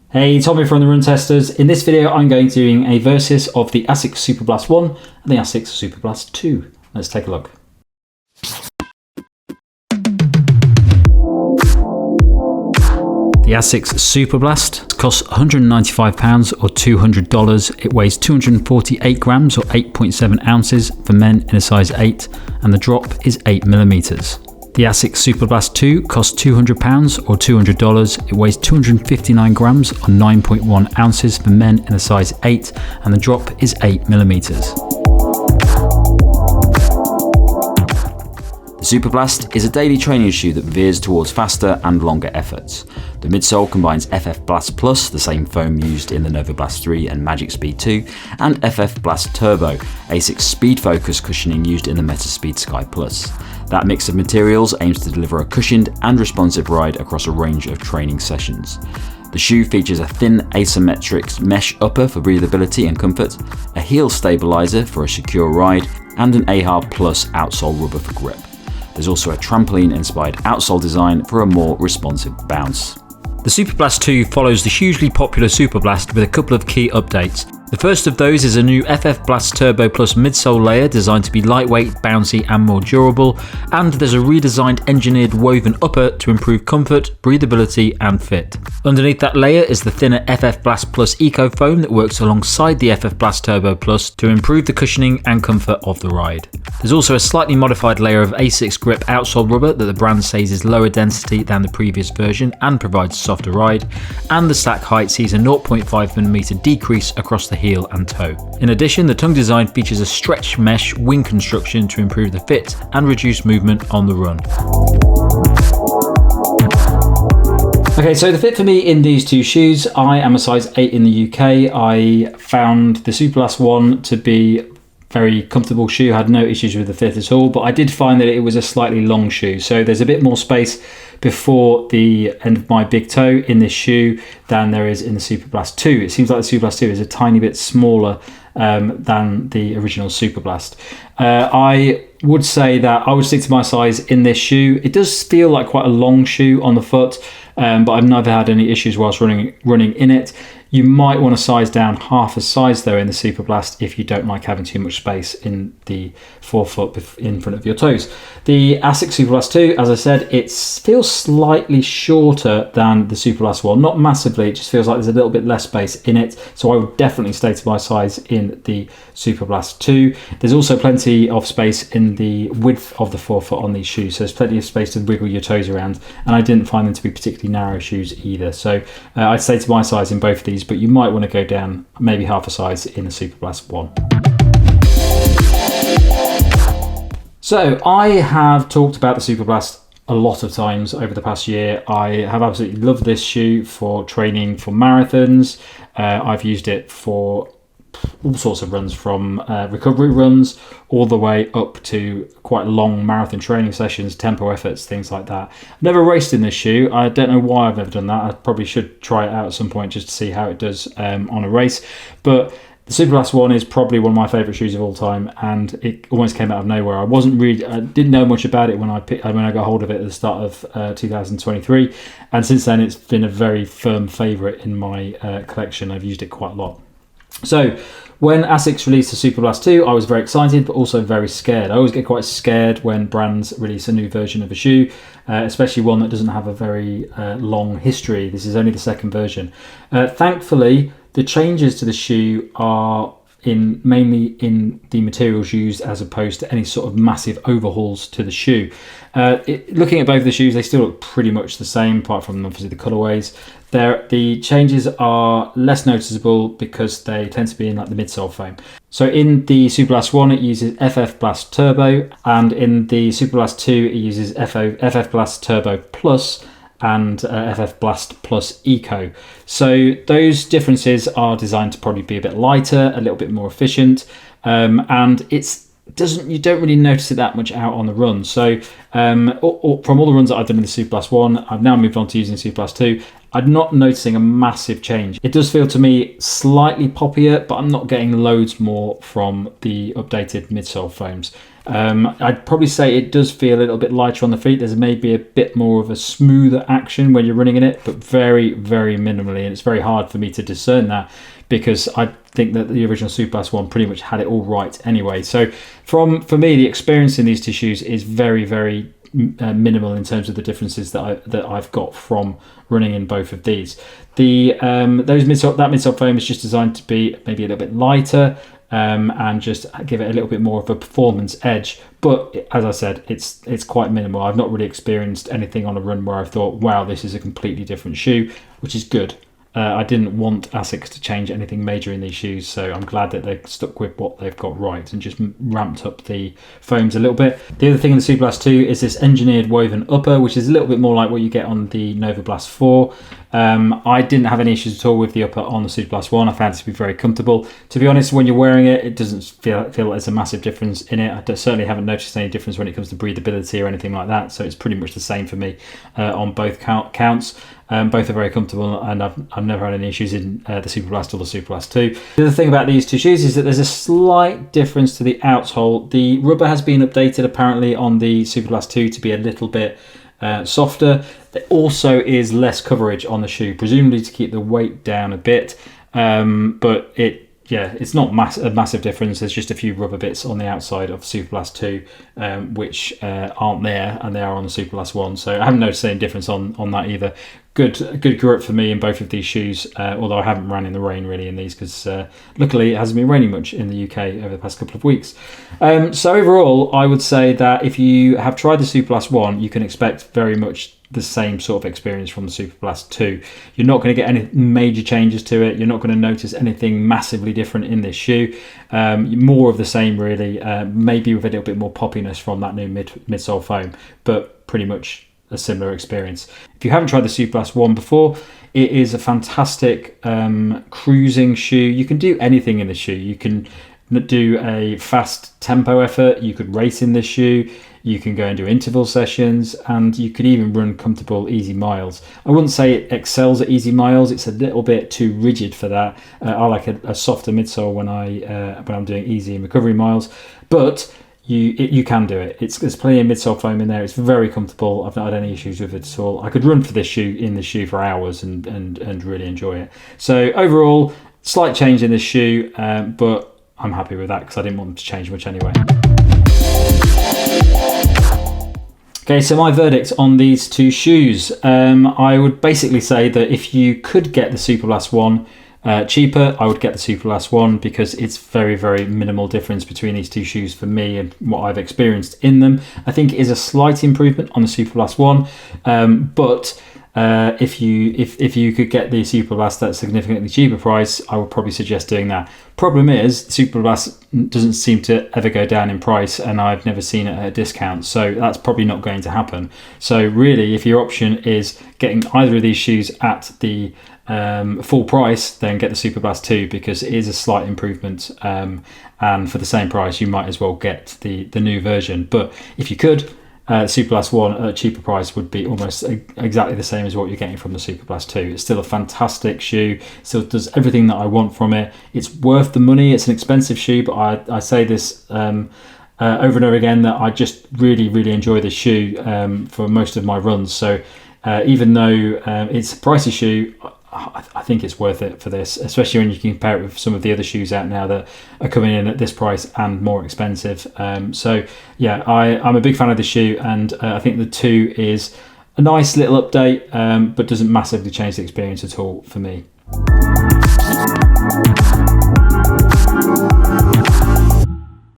Hey, Tommy from the Run Testers. In this video, I'm going to be doing a versus of the Asics Superblast 1 and the Asics Superblast 2. Let's take a look. The Asics Superblast costs £195 or $200. It weighs 248 grams or 8.7 ounces for men in a size 8, and the drop is 8mm. The Asics Superblast 2 costs £200 or $200. It weighs 259 grams or 9.1 ounces for men in a size 8, and the drop is 8mm. The Superblast is a daily training shoe that veers towards faster and longer efforts. The midsole combines FF Blast Plus, the same foam used in the Novablast 3 and Metaspeed 2, and FF Blast Turbo, Asics speed focus cushioning used in the Metaspeed Sky Plus. That mix of materials aims to deliver a cushioned and responsive ride across a range of training sessions. The shoe features a thin asymmetric mesh upper for breathability and comfort, a heel stabilizer for a secure ride, and an AHR Plus outsole rubber for grip. There's also a trampoline-inspired outsole design for a more responsive bounce. The Superblast 2 follows the hugely popular Superblast with a couple of key updates. The first of those is a new FF Blast Turbo Plus midsole layer designed to be lightweight, bouncy and more durable, and there's a redesigned engineered woven upper to improve comfort, breathability and fit. Underneath that layer is the thinner FF Blast Plus Eco foam that works alongside the FF Blast Turbo Plus to improve the cushioning and comfort of the ride. There's also a slightly modified layer of Asics grip outsole rubber that the brand says is lower density than the previous version and provides a softer ride, and the stack height sees a 0.5mm decrease across the heel and toe. In addition, the tongue design features a stretch mesh wing construction to improve the fit and reduce movement on the run. Okay, so the fit for me in these two shoes, I am a size 8 in the UK. I found the Superblast 1 to be very comfortable shoe, had no issues with the fit at all, but I did find that it was a slightly long shoe, so there's a bit more space before the end of my big toe in this shoe than there is in the Superblast 2. It seems like the Superblast 2 is a tiny bit smaller than the original Superblast. I would say that I would stick to my size in this shoe. It does feel like quite a long shoe on the foot, but I've never had any issues whilst running in it. You might want to size down half a size though in the Superblast if you don't like having too much space in the forefoot in front of your toes. The Asics Superblast 2, as I said, it feels slightly shorter than the Superblast 1. Not massively, it just feels like there's a little bit less space in it. So I would definitely stay to my size in the Superblast 2. There's also plenty of space in the width of the forefoot on these shoes. So there's plenty of space to wiggle your toes around. And I didn't find them to be particularly narrow shoes either. So I'd stay to my size in both of these, but you might want to go down maybe half a size in the Superblast 1. So I have talked about the Superblast a lot of times over the past year. I have absolutely loved this shoe for training for marathons. I've used it for all sorts of runs, from recovery runs all the way up to quite long marathon training sessions, tempo efforts, things like that. I've never raced in this shoe. I don't know why I've never done that. I probably should try it out at some point just to see how it does on a race. But the Superblast 1 is probably one of my favourite shoes of all time, and it almost came out of nowhere. I didn't know much about it when I got hold of it at the start of 2023, and since then it's been a very firm favourite in my collection. I've used it quite a lot. So when Asics released the Superblast 2, I was very excited, but also very scared. I always get quite scared when brands release a new version of a shoe, especially one that doesn't have a very long history. This is only the second version. Thankfully, the changes to the shoe are mainly in the materials used, as opposed to any sort of massive overhauls to the shoe. Looking at both of the shoes, they still look pretty much the same, apart from obviously the colorways. The changes are less noticeable because they tend to be in like the midsole foam. So in the Superblast 1, it uses FF Blast Turbo, and in the Superblast 2, it uses FF Blast Turbo Plus and FF Blast Plus Eco. So those differences are designed to probably be a bit lighter, a little bit more efficient, and you don't really notice it that much out on the run. So from all the runs that I've done in the Superblast 1, I've now moved on to using the Superblast 2. I'm not noticing a massive change. It does feel to me slightly poppier, but I'm not getting loads more from the updated midsole foams. I'd probably say it does feel a little bit lighter on the feet. There's maybe a bit more of a smoother action when you're running in it, but very, very minimally. And it's very hard for me to discern that because I think that the original Superblast one pretty much had it all right anyway. So for me, the experience in these two shoes is very, very minimal in terms of the differences that I've got from running in both of these. That midsole foam is just designed to be maybe a little bit lighter and just give it a little bit more of a performance edge. But as I said, it's quite minimal. I've not really experienced anything on a run where I've thought, wow, this is a completely different shoe, which is good. I didn't want Asics to change anything major in these shoes, so I'm glad that they stuck with what they've got right and just ramped up the foams a little bit. The other thing in the Superblast 2 is this engineered woven upper, which is a little bit more like what you get on the Novablast 4. I didn't have any issues at all with the upper on the Superblast 1. I found it to be very comfortable. To be honest, when you're wearing it, it doesn't feel there's a massive difference in it. I certainly haven't noticed any difference when it comes to breathability or anything like that, so it's pretty much the same for me on both counts. Both are very comfortable, and I've never had any issues in the Superblast or the Superblast 2. The other thing about these two shoes is that there's a slight difference to the outsole. The rubber has been updated apparently on the Superblast 2 to be a little bit softer. There also is less coverage on the shoe, presumably to keep the weight down a bit, but it's not a massive difference. There's just a few rubber bits on the outside of Superblast 2 which aren't there, and they are on the Superblast 1. So I haven't noticed any difference on that either. Good grip for me in both of these shoes, although I haven't ran in the rain really in these because luckily it hasn't been raining much in the UK over the past couple of weeks. So overall, I would say that if you have tried the Superblast 1, you can expect very much the same sort of experience from the Superblast 2. You're not going to get any major changes to it. You're not going to notice anything massively different in this shoe. More of the same really, maybe with a little bit more poppiness from that new midsole foam, but pretty much a similar experience. If you haven't tried the Superblast 1 before, it is a fantastic cruising shoe. You can do anything in the shoe. You can do a fast tempo effort, you could race in this shoe, you can go and do interval sessions, and you could even run comfortable easy miles. I wouldn't say it excels at easy miles. It's a little bit too rigid for that. I like a softer midsole when I'm doing easy and recovery miles, but you can do it. There's plenty of midsole foam in there. It's very comfortable. I've not had any issues with it at all. I could run for this shoe in the shoe for hours and really enjoy it. So overall, slight change in this shoe, but I'm happy with that because I didn't want them to change much anyway. Okay, so my verdict on these two shoes. I would basically say that if you could get the Superblast 1 cheaper, I would get the Superblast 1 because it's very, very minimal difference between these two shoes for me and what I've experienced in them. I think it is a slight improvement on the Superblast 1, but if you could get the Superblast at a significantly cheaper price, I would probably suggest doing that. Problem is, Superblast doesn't seem to ever go down in price, and I've never seen it at a discount, so that's probably not going to happen. So really, if your option is getting either of these shoes at the full price, then get the Superblast 2 because it is a slight improvement, and for the same price you might as well get the new version. But if you could, Superblast 1 at a cheaper price would be almost exactly the same as what you're getting from the Superblast 2. It's still a fantastic shoe, still does everything that I want from it. It's worth the money. It's an expensive shoe, but I say this over and over again that I just really, really enjoy this shoe for most of my runs. So even though it's a pricey shoe, I think it's worth it for this, especially when you compare it with some of the other shoes out now that are coming in at this price and more expensive. So yeah, I'm a big fan of the shoe, and I think the 2 is a nice little update, but doesn't massively change the experience at all for me.